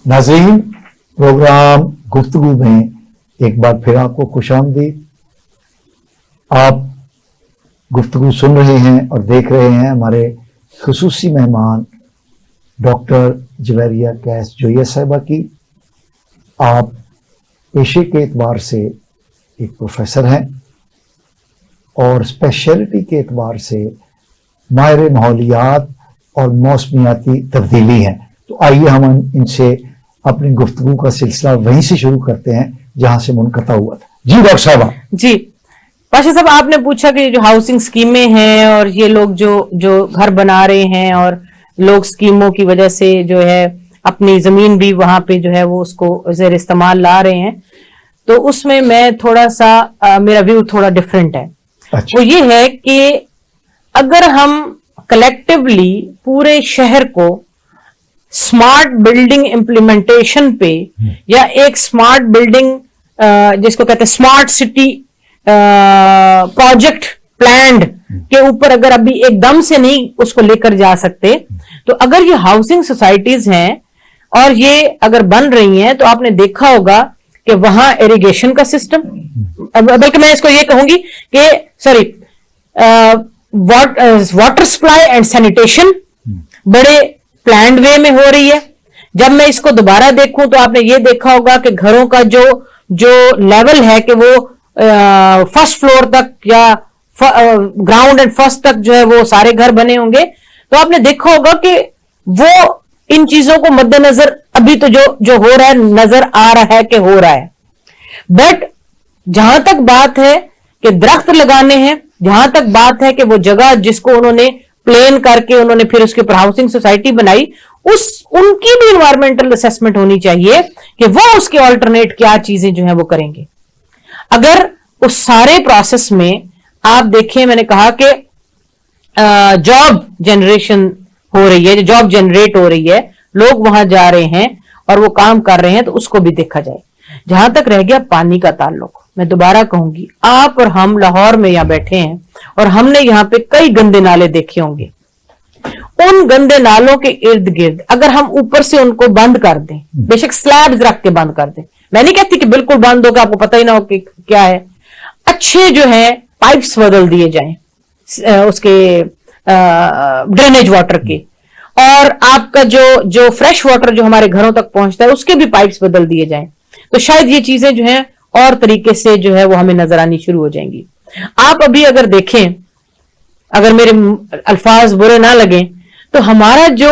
नाज़रीन, प्रोग्राम गुफ्तगू में एक बार फिर आपको खुशामदीद। आप गुफ्तगू सुन रहे हैं और देख रहे हैं हमारे खुसूसी मेहमान डॉक्टर जवेरिया कैस जोया साहिबा की। आप पेशे के एतबार से एक प्रोफेसर हैं और स्पेशलिटी के एतबार से माहिर माहौलियात और मौसमियाती तब्दीली हैं। तो आइए हम इनसे अपनी गुफ्तगू का सिलसिला वहीं से शुरू करते हैं जहां से मुनक़ता हुआ था। जी डॉक्टर साहबा। जी पाशा साहब, आपने पूछा कि जो हाउसिंग स्कीमें हैं और ये लोग जो घर बना रहे हैं और लोग स्कीमों की वजह से जो है अपनी जमीन भी वहां पे जो है वो उसको ज़ेर इस्तेमाल ला रहे हैं, तो उसमें मैं थोड़ा सा मेरा व्यू थोड़ा डिफरेंट है। अच्छा। वो ये है कि अगर हम कलेक्टिवली पूरे शहर को स्मार्ट बिल्डिंग इम्प्लीमेंटेशन पे या एक स्मार्ट बिल्डिंग जिसको कहते हैं स्मार्ट सिटी प्रोजेक्ट प्लान के ऊपर अगर अभी एकदम से नहीं उसको लेकर जा सकते, तो अगर ये हाउसिंग सोसाइटीज हैं और ये अगर बन रही हैं तो आपने देखा होगा कि वहां इरिगेशन का सिस्टम, बल्कि मैं इसको ये कहूंगी कि sorry water supply and sanitation बड़े प्लान्ड वे में हो रही है। जब मैं इसको दोबारा देखूं तो आपने ये देखा होगा कि घरों का जो लेवल है कि वो फर्स्ट फ्लोर तक या ग्राउंड एंड फर्स्ट तक जो है वो सारे घर बने होंगे। तो आपने देखा होगा कि वो इन चीजों को मद्देनजर अभी तो जो हो रहा है नजर आ रहा है कि हो रहा है। बट जहां तक बात है कि दरख्त लगाने हैं, जहां तक बात है कि वो जगह जिसको उन्होंने प्लेन करके उन्होंने फिर उसके ऊपर हाउसिंग सोसाइटी बनाई, उनकी भी इन्वायरमेंटल असेसमेंट होनी चाहिए कि वो उसके ऑल्टरनेट क्या चीजें जो है वो करेंगे। अगर उस सारे प्रोसेस में आप देखें, मैंने कहा कि जॉब जनरेशन हो रही है, जॉब जनरेट हो रही है, लोग वहां जा रहे हैं और वो काम कर रहे हैं, तो उसको भी देखा जाए। जहां तक रह गया पानी का ताल्लुक, मैं दोबारा कहूंगी, आप और हम लाहौर में यहां बैठे हैं और हमने यहां पे कई गंदे नाले देखे होंगे। उन गंदे नालों के इर्द गिर्द अगर हम ऊपर से उनको बंद कर दें, बेशक स्लैब्स रख के बंद कर दें, मैं नहीं कहती कि बिल्कुल बंद होगा, आपको पता ही ना हो कि क्या है, अच्छे जो है पाइप्स बदल दिए जाएं उसके ड्रेनेज वाटर के, और आपका जो फ्रेश वाटर जो हमारे घरों तक पहुंचता है उसके भी पाइप्स बदल दिए जाएं, तो शायद ये चीजें जो हैं और तरीके से जो है वो हमें नजर आनी शुरू हो जाएंगी। आप अभी अगर देखें, अगर मेरे अल्फाज बुरे ना लगे, तो हमारा जो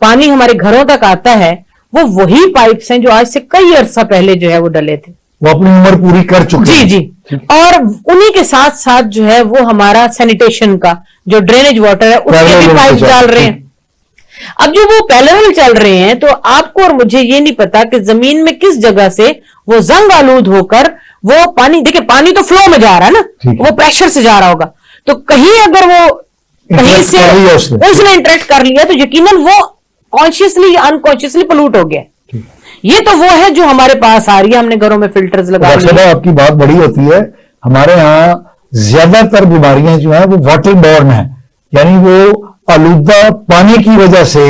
पानी हमारे घरों तक आता है वो वही पाइप्स हैं जो आज से कई अरसा पहले जो है वो डले थे, वो अपनी उम्र पूरी कर चुके हैं। जी, और उन्हीं के साथ साथ जो है वो हमारा सैनिटेशन का जो ड्रेनेज वाटर है उसके भी पाइप डाल रहे हैं। अब जो वो पैरेलल चल रहे हैं, तो आपको और मुझे ये नहीं पता कि जमीन में किस जगह से वो जंग आलूद होकर वो पानी, देखिए पानी तो फ्लो में जा रहा है ना, वो प्रेशर से जा रहा होगा, तो कहीं अगर वो कहीं से उसने इंटरेक्ट कर लिया तो यकीनन वो कॉन्शियसली या अनकॉन्शियसली पोल्यूट हो गया। ये तो वो है जो हमारे पास आ रही है, हमने घरों में फिल्टर्स लगा लिए। आपकी बात बड़ी होती है, हमारे यहाँ ज्यादातर बीमारियां जो है वो वाटर बॉर्न है, यानी वो आलूदा पानी की वजह से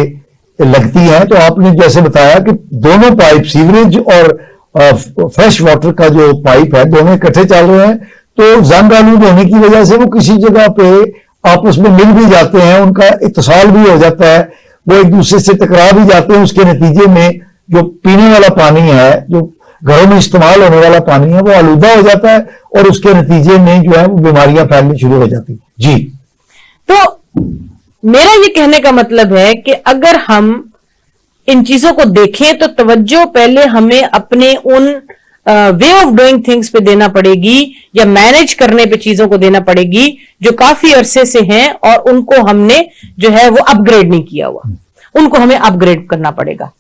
लगती है। तो आपने जैसे बताया कि दोनों पाइप, सीवरेज और फ्रेश वाटर का जो पाइप है, दोनों इकट्ठे चल रहे हैं, तो जंग आलूद होने की वजह से वो किसी जगह पे आपस में मिल भी जाते हैं, उनका इत्तिसाल भी हो जाता है, वो एक दूसरे से टकरा भी जाते हैं। उसके नतीजे में जो पीने वाला पानी है, जो घरों में इस्तेमाल होने वाला पानी है, वो आलूदा हो जाता है और उसके नतीजे में जो है वो बीमारियां फैलनी शुरू हो जाती हैं। जी, तो मेरा ये कहने का मतलब है कि अगर हम इन चीजों को देखें तो तवज्जो पहले हमें अपने उन वे ऑफ डूइंग थिंग्स पे देना पड़ेगी या मैनेज करने पे चीजों को देना पड़ेगी जो काफी अरसे से हैं और उनको हमने जो है वो अपग्रेड नहीं किया हुआ, उनको हमें अपग्रेड करना पड़ेगा।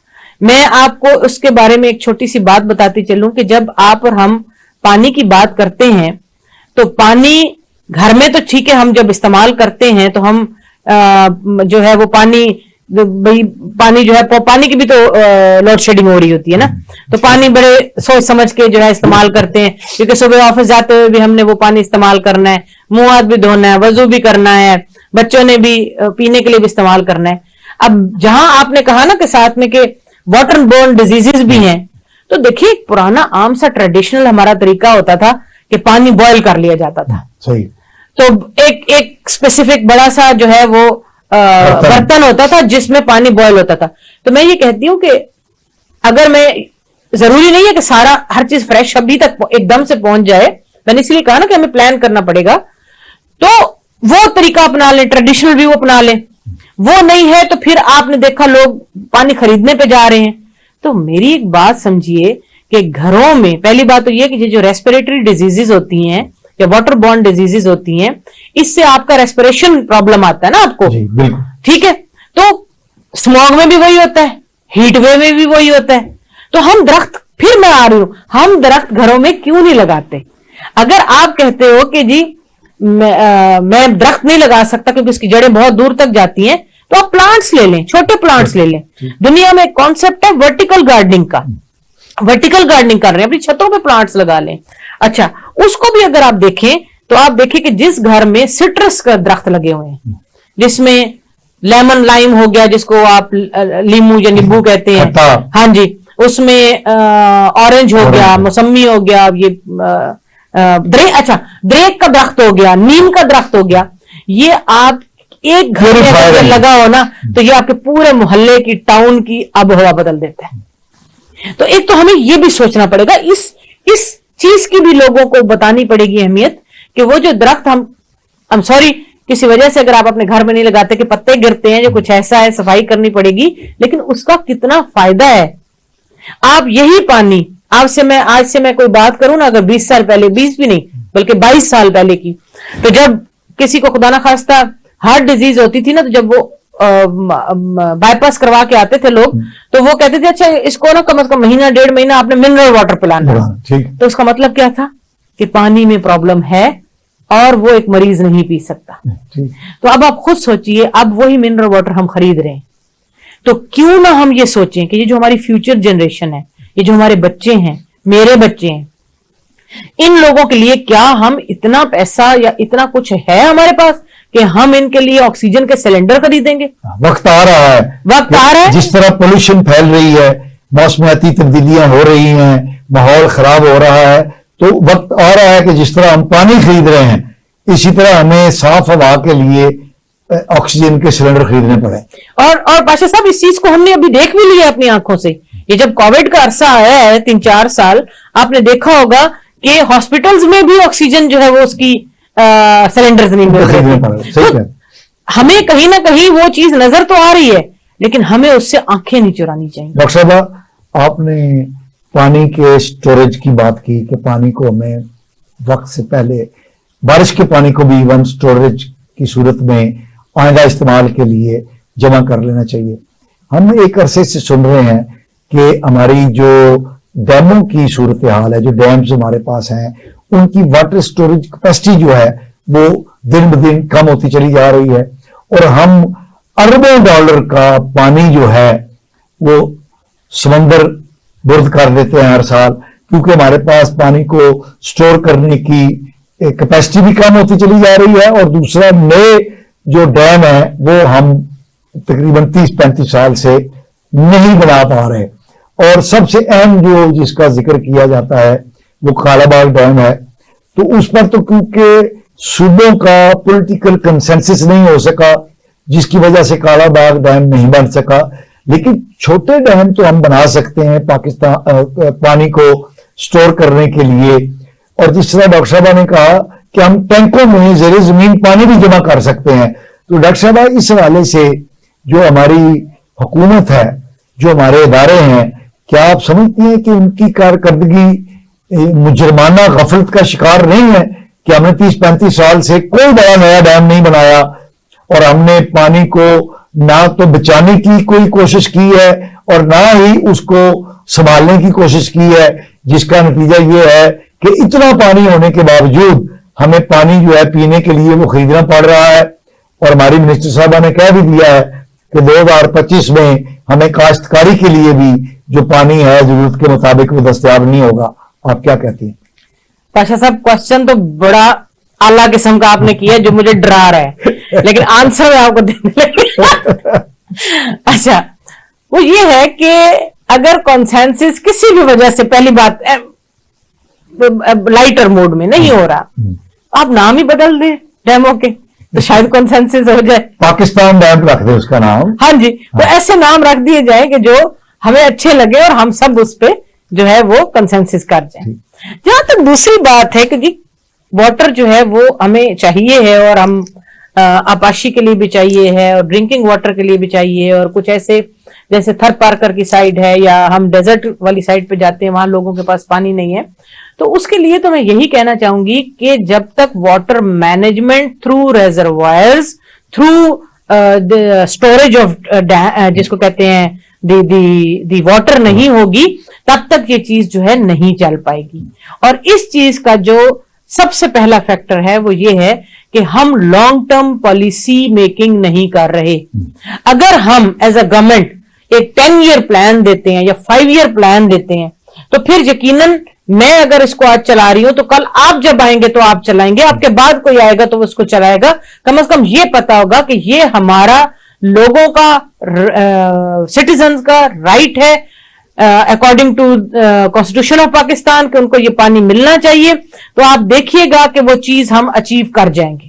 मैं आपको उसके बारे में एक छोटी सी बात बताती चलूं कि जब आप और हम पानी की बात करते हैं तो पानी घर में तो ठीक है, हम जब इस्तेमाल करते हैं तो हम जो है वो पानी जो है पानी की भी तो लोड शेडिंग हो रही होती है ना, तो पानी बड़े सोच समझ के जो है इस्तेमाल करते हैं, क्योंकि सुबह ऑफिस जाते हुए भी हमने वो पानी इस्तेमाल करना है, मुंह हाथ भी धोना है, वजू भी करना है, बच्चों ने भी पीने के लिए भी इस्तेमाल करना है। अब जहां आपने कहा ना कि साथ में कि वाटर बोर्न डिजीजेस भी हैं। तो देखिए पुराना आम सा ट्रेडिशनल हमारा तरीका होता था कि पानी बॉयल कर लिया जाता था। सही। तो एक स्पेसिफिक बड़ा सा जो है वो बर्तन होता था जिसमें पानी बॉयल होता था। तो मैं ये कहती हूं कि अगर मैं, जरूरी नहीं है कि सारा हर चीज फ्रेश अभी तक एकदम से पहुंच जाए, मैंने इसलिए कहा ना कि हमें प्लान करना पड़ेगा। तो वो तरीका अपना लें, ट्रेडिशनल व्यू अपना लें। वो नहीं है तो फिर आपने देखा लोग पानी खरीदने पे जा रहे हैं। तो मेरी एक बात समझिए कि घरों में पहली बात तो ये कि जो रेस्पिरेटरी डिजीजेस होती हैं या वाटर बॉर्न डिजीजेस होती हैं, इससे आपका रेस्पिरेशन प्रॉब्लम आता है ना आपको, ठीक है। तो स्मॉग में भी वही होता है, हीट वेव में भी वही होता है। तो हम दरख्त, फिर मैं आ रही हूं, हम दरख्त घरों में क्यों नहीं लगाते? अगर आप कहते हो कि जी मैं दरख्त नहीं लगा सकता क्योंकि इसकी जड़ें बहुत दूर तक जाती हैं, तो आप प्लांट्स ले लें, छोटे प्लांट्स ले लें। दुनिया में एक कॉन्सेप्ट है वर्टिकल गार्डनिंग का, वर्टिकल गार्डनिंग कर रहे हैं, अपनी छतों पे प्लांट्स लगा लें। अच्छा, उसको भी अगर आप देखें तो आप देखिए कि जिस घर में सिट्रस का दरख्त लगे हुए हैं, जिसमें लेमन लाइम हो गया, जिसको आप लीमू या नींबू कहते हैं, हाँ जी, उसमें ऑरेंज हो गया, मौसमी हो गया, ये द्रेक का दरख्त हो गया, नीम का दरख्त हो गया, ये आप एक घर में अगर लगा हो ना तो ये आपके पूरे मोहल्ले की, टाउन की आबोहवा बदल देता है। तो एक तो हमें ये भी सोचना पड़ेगा, इस चीज की भी लोगों को बतानी पड़ेगी अहमियत कि वो जो दरख्त हम सॉरी किसी वजह से अगर आप अपने घर में नहीं लगाते कि पत्ते गिरते हैं, जो कुछ ऐसा है, सफाई करनी पड़ेगी, लेकिन उसका कितना फायदा है। आप यही पानी आज से मैं कोई बात करूं ना, अगर 20 साल पहले, 20 भी नहीं बल्कि 22 साल पहले की, तो जब किसी को खुदा ना खास्ता हार्ट डिजीज होती थी ना, तो जब वो बाईपास करवा के आते थे लोग, तो वो कहते थे अच्छा इसको ना कम से कम महीना 1.5 महीना आपने मिनरल वाटर पिलाना। तो उसका मतलब क्या था कि पानी में प्रॉब्लम है और वो एक मरीज नहीं पी सकता। तो अब आप खुद सोचिए, अब वही मिनरल वाटर हम खरीद रहे हैं, तो क्यों ना हम ये सोचें कि ये जो हमारी फ्यूचर जनरेशन है, ये जो हमारे बच्चे हैं, मेरे बच्चे हैं, इन लोगों के लिए क्या हम इतना पैसा या इतना कुछ है हमारे पास कि हम इनके लिए ऑक्सीजन के सिलेंडर खरीदेंगे? वक्त आ रहा है, जिस तरह पोल्यूशन फैल रही है, मौसमियाती तब्दीलियां हो रही हैं, माहौल खराब हो रहा है, तो वक्त आ रहा है कि जिस तरह हम पानी खरीद रहे हैं, इसी तरह हमें साफ हवा के लिए ऑक्सीजन के सिलेंडर खरीदने पड़े। और पाशा साहब, इस चीज को हमने अभी देख भी लिया अपनी आंखों से। ये जब कोविड का अरसा आया है 3-4 साल, आपने देखा होगा कि हॉस्पिटल्स में भी ऑक्सीजन जो है वो उसकी सिलेंडर्स नहीं मिल रहे। तो हमें कहीं ना कहीं वो चीज नजर तो आ रही है, लेकिन हमें उससे आंखें नहीं चुरानी चाहिए। डॉक्टर साहब, आपने पानी के स्टोरेज की बात की कि पानी को हमें वक्त से पहले, बारिश के पानी को भी इवन स्टोरेज की सूरत में आइंदा इस्तेमाल के लिए जमा कर लेना चाहिए। हम एक अरसे से सुन रहे हैं कि हमारी जो डैमों की सूरत हाल है, जो डैम्स हमारे पास हैं, उनकी वाटर स्टोरेज कैपेसिटी जो है वो दिन ब दिन कम होती चली जा रही है, और हम अरबों डॉलर का पानी जो है वो समंदर बुर्द कर देते हैं हर साल, क्योंकि हमारे पास पानी को स्टोर करने की कैपेसिटी भी कम होती चली जा रही है। और दूसरा, नए जो डैम है वो हम तकरीबन 30-35 साल से नहीं बना पा रहे। और सबसे अहम जो जिसका जिक्र किया जाता है वो कालाबाग डैम है। तो उस पर तो क्योंकि सूबों का पॉलिटिकल कंसेंसस नहीं हो सका, जिसकी वजह से कालाबाग डैम नहीं बन सका, लेकिन छोटे डैम तो हम बना सकते हैं पाकिस्तान पानी को स्टोर करने के लिए। और जिस तरह डॉक्टर साहब ने कहा कि हम टैंकों में ज़ेरे जमीन पानी भी जमा कर सकते हैं। तो डॉक्टर साहब, इस हवाले से जो हमारी हुकूमत है, जो हमारे इदारे हैं, क्या आप समझती हैं कि उनकी कारकर्दगी मुजरमाना गफलत का शिकार नहीं है कि हमने 30-35 साल से कोई बड़ा नया डैम नहीं बनाया और हमने पानी को ना तो बचाने की कोई कोशिश की है और ना ही उसको संभालने की कोशिश की है, जिसका नतीजा ये है कि इतना पानी होने के बावजूद हमें पानी जो है पीने के लिए वो खरीदना पड़ रहा है। और हमारी मिनिस्टर साहबा ने कह भी दिया है कि 2025 में हमें काश्तकारी के लिए भी जो पानी है जरूरत के मुताबिक वो दस्तयाब नहीं होगा। आप क्या कहती हैं? पाशा साहब, क्वेश्चन तो बड़ा आला किस्म का आपने किया जो मुझे डरा रहा है, लेकिन आंसर मैं आपको देने लगी। अच्छा, वो ये है कि अगर कॉन्सेंसस किसी भी वजह से, पहली बात लाइटर मोड में नहीं हो रहा, आप नाम ही बदल दें डैमों के, तो शायद कॉन्सेंसस हो जाए। पाकिस्तान डैम रख दे उसका नाम। हाँ जी, तो ऐसे नाम रख दिए जाए कि जो हमें अच्छे लगे और हम सब उस पे जो है वो कंसेंसस कर जाए। जहां तक दूसरी बात है कि जी वाटर जो है वो हमें चाहिए है, और हम आपाशी के लिए भी चाहिए है और ड्रिंकिंग वाटर के लिए भी चाहिए, और कुछ ऐसे जैसे थर पार्कर की साइड है या हम डेजर्ट वाली साइड पे जाते हैं, वहां लोगों के पास पानी नहीं है, तो उसके लिए तो मैं यही कहना चाहूंगी कि जब तक water management through reservoirs, through the storage of जिसको कहते हैं दी वाटर नहीं होगी, तब तक ये चीज जो है नहीं चल पाएगी। और इस चीज का जो सबसे पहला फैक्टर है वो ये है कि हम लॉन्ग टर्म पॉलिसी मेकिंग नहीं कर रहे। अगर हम एज अ गवर्नमेंट एक 10 ईयर प्लान देते हैं या 5 ईयर प्लान देते हैं, तो फिर यकीनन मैं अगर इसको आज चला रही हूं तो कल आप जब आएंगे तो आप चलाएंगे, आपके बाद कोई आएगा तो उसको चलाएगा। कम से कम ये पता होगा कि ये हमारा लोगों का, सिटीजन्स का राइट है according to constitution of Pakistan, कि उनको ये पानी मिलना चाहिए। तो आप देखिएगा कि वो चीज हम अचीव कर जाएंगे।